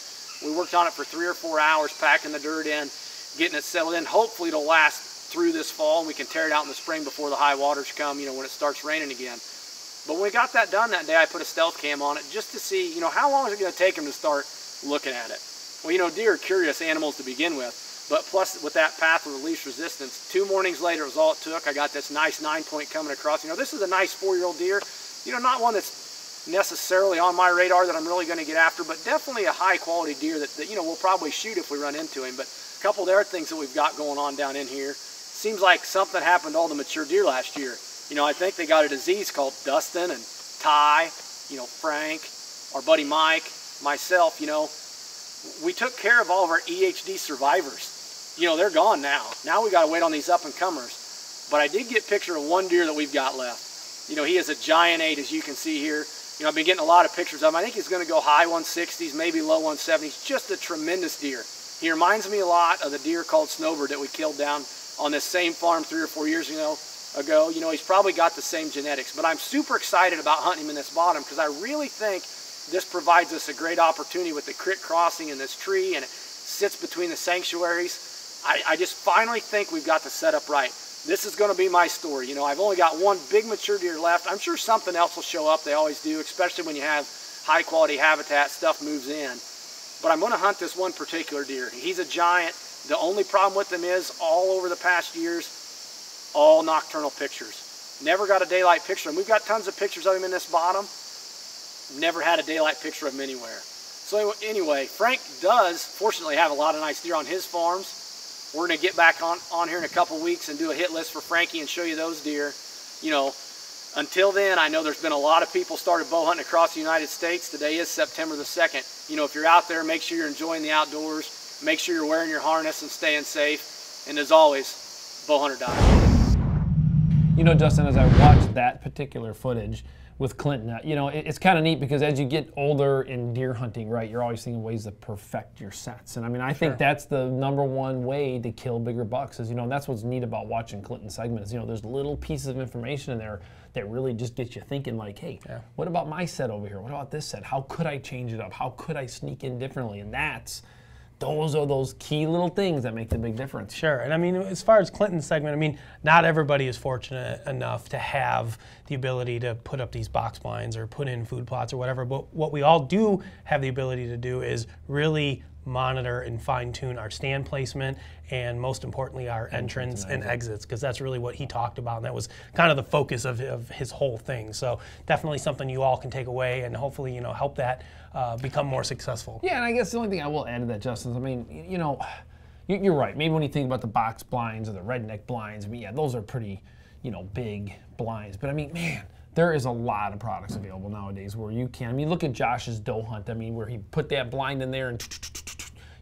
We worked on it for 3 or 4 hours, packing the dirt in, getting it settled in. Hopefully it'll last through this fall and we can tear it out in the spring before the high waters come, you know, when it starts raining again. But when we got that done that day, I put a stealth cam on it just to see, you know, how long is it going to take them to start looking at it. Well, you know, deer are curious animals to begin with, but plus with that path of least resistance, 2 mornings later was all it took. I got this nice 9-point coming across. You know, this is a nice 4-year-old deer. You know, not one that's necessarily on my radar that I'm really going to get after, but definitely a high quality deer that you know, we'll probably shoot if we run into him. But a couple of other things that we've got going on down in here. Seems like something happened to all the mature deer last year. You know, I think they got a disease called Dustin and Ty, you know, Frank, our buddy Mike, myself. You know, we took care of all of our EHD survivors. You know, they're gone now. Now we got to wait on these up and comers. But I did get a picture of one deer that we've got left. You know, he is a giant 8, as you can see here. You know, I've been getting a lot of pictures of him. I think he's going to go high 160s, maybe low 170s. Just a tremendous deer. He reminds me a lot of the deer called Snowbird that we killed down on this same farm 3 or 4 years ago. You know, he's probably got the same genetics. But I'm super excited about hunting him in this bottom because I really think this provides us a great opportunity with the creek crossing and this tree, and it sits between the sanctuaries. I just finally think we've got the setup right. This is going to be my story. You know, I've only got one big mature deer left. I'm sure something else will show up. They always do, especially when you have high quality habitat, stuff moves in. But I'm going to hunt this one particular deer. He's a giant. The only problem with him is all over the past years, all nocturnal pictures. Never got a daylight picture. And we've got tons of pictures of him in this bottom. Never had a daylight picture of him anywhere. So anyway, Frank does fortunately have a lot of nice deer on his farms. We're going to get back on here in a couple weeks and do a hit list for Frankie and show you those deer. You know, until then, I know there's been a lot of people started bow hunting across the United States. Today is September the 2nd. You know, if you're out there, make sure you're enjoying the outdoors. Make sure you're wearing your harness and staying safe. And as always, bow hunter dies. You know, Justin, as I watched that particular footage with Clinton, you know, it's kind of neat because as you get older in deer hunting, right, you're always thinking ways to perfect your sets. And I mean, I think that's the #1 way to kill bigger bucks is, you know, and that's what's neat about watching Clinton's segments. You know, there's little pieces of information in there that really just get you thinking like, hey, what about my set over here? What about this set? How could I change it up? How could I sneak in differently? And those are those key little things that make the big difference. Sure, and I mean, as far as Clinton's segment, I mean, not everybody is fortunate enough to have the ability to put up these box blinds or put in food plots or whatever, but what we all do have the ability to do is really monitor and fine-tune our stand placement and most importantly our entrance and exits, because that's really what he talked about, and that was kind of the focus of his whole thing. So definitely something you all can take away and hopefully, you know, help that become more successful. Yeah, and I guess the only thing I will add to that, Justin, is, I mean, you know, you're right. Maybe when you think about the box blinds or the redneck blinds, I mean, yeah, those are pretty, you know, big blinds. But I mean, man, there is a lot of products available nowadays where you can. I mean, look at Josh's doe hunt. I mean, where he put that blind in there and,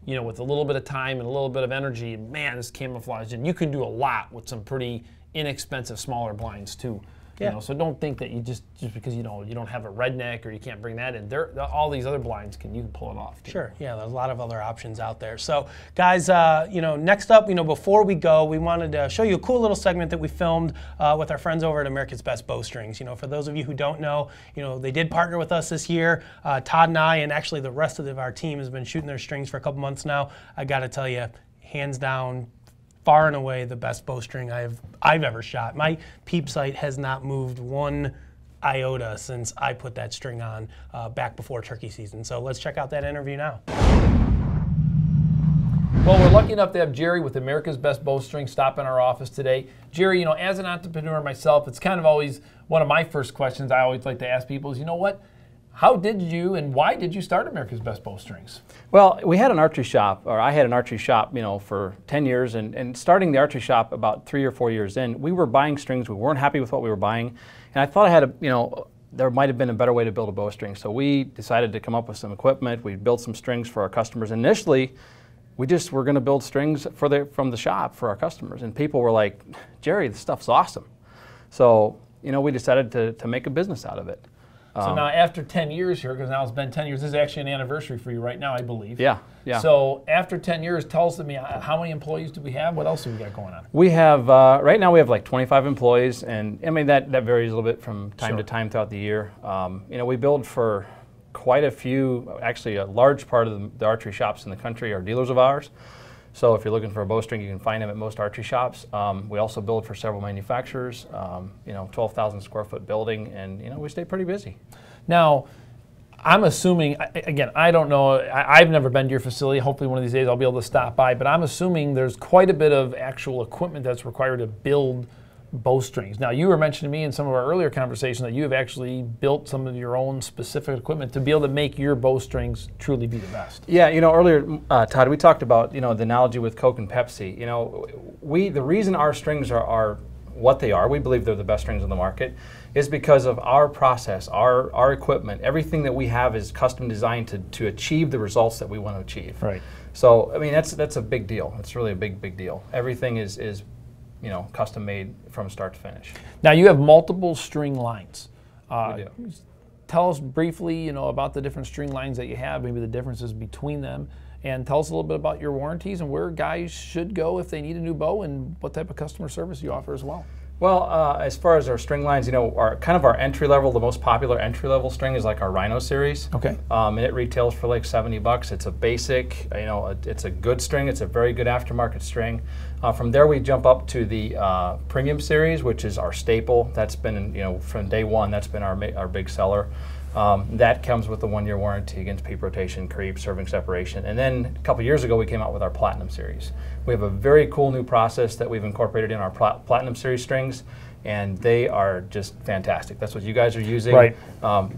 you know, with a little bit of time and a little bit of energy, and man, it's camouflaged. And you can do a lot with some pretty inexpensive, smaller blinds too. You know, so don't think that you just because you know you don't have a redneck or you can't bring that in. All these other blinds you can pull it off too. Sure, yeah, there's a lot of other options out there. So guys, you know, next up, you know, before we go, we wanted to show you a cool little segment that we filmed with our friends over at America's Best Bowstrings. You know, for those of you who don't know, you know, they did partner with us this year. Todd and I, and actually the rest of our team has been shooting their strings for a couple months now. I got to tell you, hands down, far and away the best bowstring I've ever shot. My peep sight has not moved 1 iota since I put that string on back before turkey season. So let's check out that interview now. Well, we're lucky enough to have Jerry with America's Best Bowstring stop in our office today. Jerry, as an entrepreneur myself, it's kind of always one of my first questions I always like to ask people is, what? How did you and why did you start America's Best Bowstrings? Well, we had an archery shop, or I had an archery shop, for 10 years, and starting the archery shop about 3 or 4 years in, we were buying strings. We weren't happy with what we were buying, and I thought I had there might have been a better way to build a bowstring. So we decided to come up with some equipment. We built some strings for our customers. Initially, we just were going to build strings from the shop for our customers, and people were like, Jerry, this stuff's awesome. So, we decided to make a business out of it. So now after 10 years here, because now it's been 10 years, this is actually an anniversary for you right now, I believe. Yeah, yeah. So after 10 years, tell us to me, how many employees do we have? What else have we got going on? We have, right now we have like 25 employees, and that varies a little bit from time to time throughout the year. We build for quite a few, actually a large part of the archery shops in the country are dealers of ours. So if you're looking for a bowstring, you can find them at most archery shops. We also build for several manufacturers, 12,000 square foot building, and we stay pretty busy. Now, I'm assuming, again, I don't know, I've never been to your facility. Hopefully one of these days I'll be able to stop by, but I'm assuming there's quite a bit of actual equipment that's required to build bowstrings. Now, you were mentioning to me in some of our earlier conversations that you have actually built some of your own specific equipment to be able to make your bowstrings truly be the best. Yeah, earlier, Todd, we talked about, the analogy with Coke and Pepsi. The reason our strings are what they are, we believe they're the best strings on the market, is because of our process, our equipment. Everything that we have is custom designed to achieve the results that we want to achieve. Right. So, that's a big deal. It's really a big deal. Everything is custom made from start to finish. Now you have multiple string lines. We do. Tell us briefly, about the different string lines that you have, maybe the differences between them, and tell us a little bit about your warranties and where guys should go if they need a new bow and what type of customer service you offer as well. Well, as far as our string lines, our entry level, the most popular entry level string is like our Rhino series. Okay. And it retails for like $70. It's a basic, it's a good string. It's a very good aftermarket string. From there, we jump up to the premium series, which is our staple. That's been, from day one, that's been our big seller. That comes with a 1-year warranty against peep rotation, creep, serving separation. And then a couple years ago, we came out with our Platinum series. We have a very cool new process that we've incorporated in our Platinum series strings, and they are just fantastic. That's what you guys are using. Right.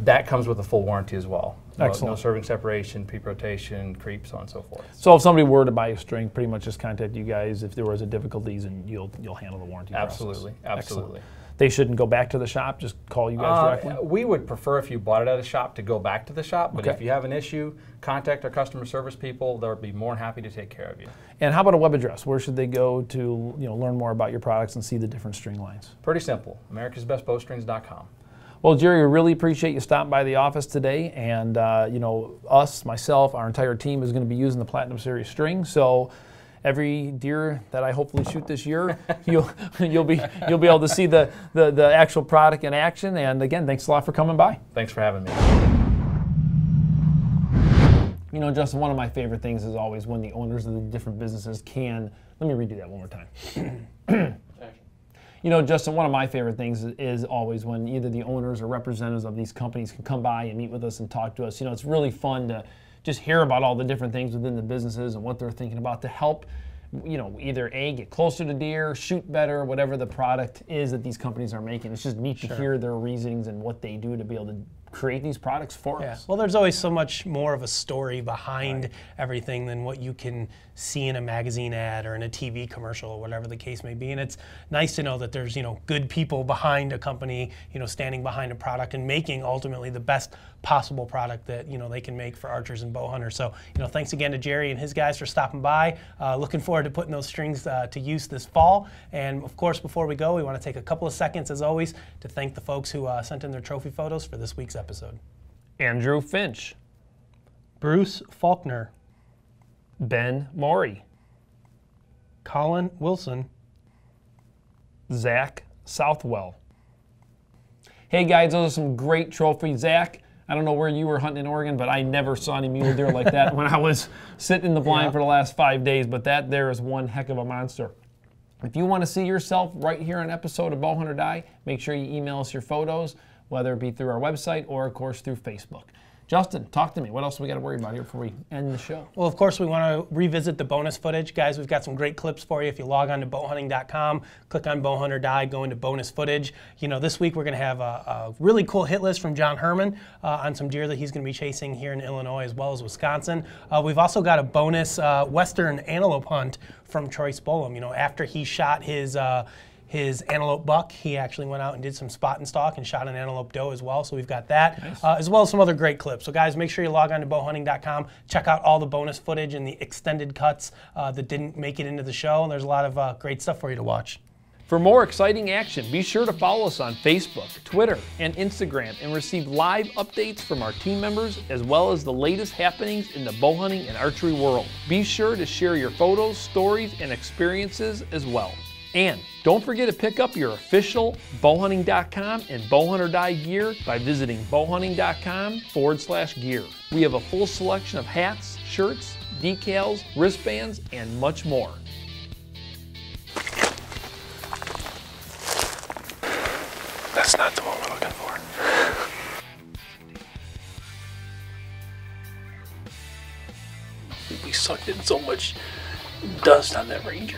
That comes with a full warranty as well. Excellent. No serving separation, peep rotation, creep, so on and so forth. So if somebody were to buy a string, pretty much just contact you guys if there was a difficulties, and you'll handle the warranty Absolutely, process. absolutely. Excellent. They shouldn't go back to the shop, just call you guys directly? We would prefer if you bought it at a shop to go back to the shop, but Okay. if you have an issue, contact our customer service people. They'll be more than happy to take care of you. And how about a web address? Where should they go to learn more about your products and see the different string lines? Pretty simple, americasbestbowstrings.com. Well, Jerry, we really appreciate you stopping by the office today, and myself, our entire team is going to be using the Platinum Series string, so every deer that I hopefully shoot this year, you'll be able to see the actual product in action. And again, thanks a lot for coming by. Thanks for having me. Justin, one of my favorite things is always when the owners of the different businesses can. Let me redo that one more time. Justin, one of my favorite things is always when either the owners or representatives of these companies can come by and meet with us and talk to us. It's really fun to just hear about all the different things within the businesses and what they're thinking about to help, either A, get closer to deer, shoot better, whatever the product is that these companies are making. It's just neat to hear their reasonings and what they do to be able to create these products for us. Well, there's always so much more of a story behind everything than what you can see in a magazine ad or in a TV commercial or whatever the case may be. And it's nice to know that there's, good people behind a company, standing behind a product and making ultimately the best possible product that, they can make for archers and bow hunters. So, thanks again to Jerry and his guys for stopping by. Looking forward to putting those strings to use this fall. And of course, before we go, we want to take a couple of seconds, as always, to thank the folks who sent in their trophy photos for this week's episode. Andrew Finch, Bruce Faulkner, Ben Morey, Colin Wilson, Zach Southwell. Hey guys, those are some great trophies. Zach, I don't know where you were hunting in Oregon, but I never saw any mule deer like that when I was sitting in the blind for the last 5 days, but that there is one heck of a monster. If you want to see yourself right here on an episode of Bowhunt or Die, make sure you email us your photos. whether it be through our website or, of course, through Facebook. Justin, talk to me. What else do we got to worry about here before we end the show? Well, of course, we want to revisit the bonus footage. Guys, we've got some great clips for you. If you log on to bowhunting.com, click on Bowhunt or Die, go into bonus footage. You know, this week we're going to have a really cool hit list from John Herman on some deer that he's going to be chasing here in Illinois as well as Wisconsin. We've also got a bonus Western antelope hunt from Troy Spolum. You know, after he shot his antelope buck, he actually went out and did some spot and stalk and shot an antelope doe as well. So we've got that, nice. As well as some other great clips. So guys, make sure you log on to bowhunting.com, check out all the bonus footage and the extended cuts that didn't make it into the show. And there's a lot of great stuff for you to watch. For more exciting action, be sure to follow us on Facebook, Twitter, and Instagram and receive live updates from our team members as well as the latest happenings in the bow hunting and archery world. Be sure to share your photos, stories, and experiences as well. And don't forget to pick up your official bowhunting.com and Bowhunt or Die gear by visiting bowhunting.com/gear. We have a full selection of hats, shirts, decals, wristbands, and much more. That's not the one we're looking for. We sucked in so much dust on that Ranger.